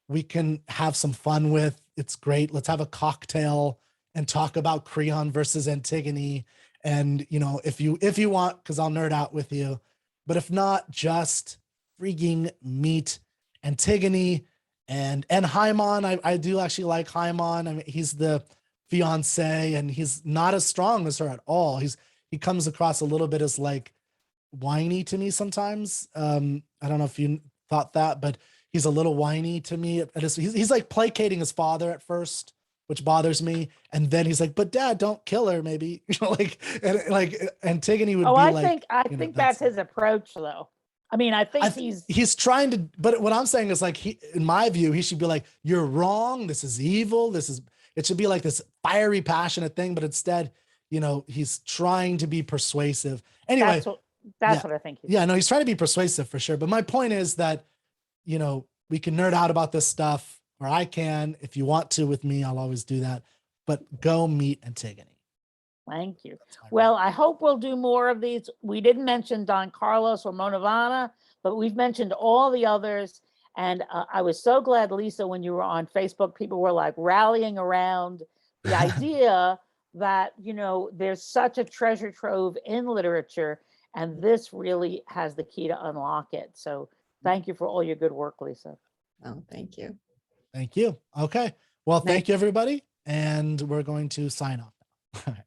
we can have some fun with. It's great. Let's have a cocktail and talk about Creon versus Antigone. And, you know, if you want, because I'll nerd out with you, but if not, just freaking meet Antigone and Haimon. I do actually like Haimon. I mean, he's the fiance, and he's not as strong as her at all. He comes across a little bit as like whiny to me sometimes. I don't know if you thought that, but he's a little whiny to me. He's like placating his father at first, which bothers me. And then he's like, but Dad, don't kill her, maybe. You know, like Antigone would be like. I think that's his approach, though. I mean, I think he's trying to, but what I'm saying is, like, in my view, he should be like, you're wrong. This is evil. It should be like this fiery, passionate thing. But instead, you know, he's trying to be persuasive. Anyway, that's what I think. Yeah, no, he's trying to be persuasive for sure. But my point is that, you know, we can nerd out about this stuff, or I can. If you want to with me, I'll always do that. But go meet Antigone. Thank you. Well, I hope we'll do more of these. We didn't mention Don Carlos or Monavana, but we've mentioned all the others. And I was so glad, Lisa, when you were on Facebook, people were like rallying around the idea that, you know, there's such a treasure trove in literature, and this really has the key to unlock it. So thank you for all your good work, Lisa. Oh, thank you. Thank you. Okay. Well, thank you, everybody. And we're going to sign off now.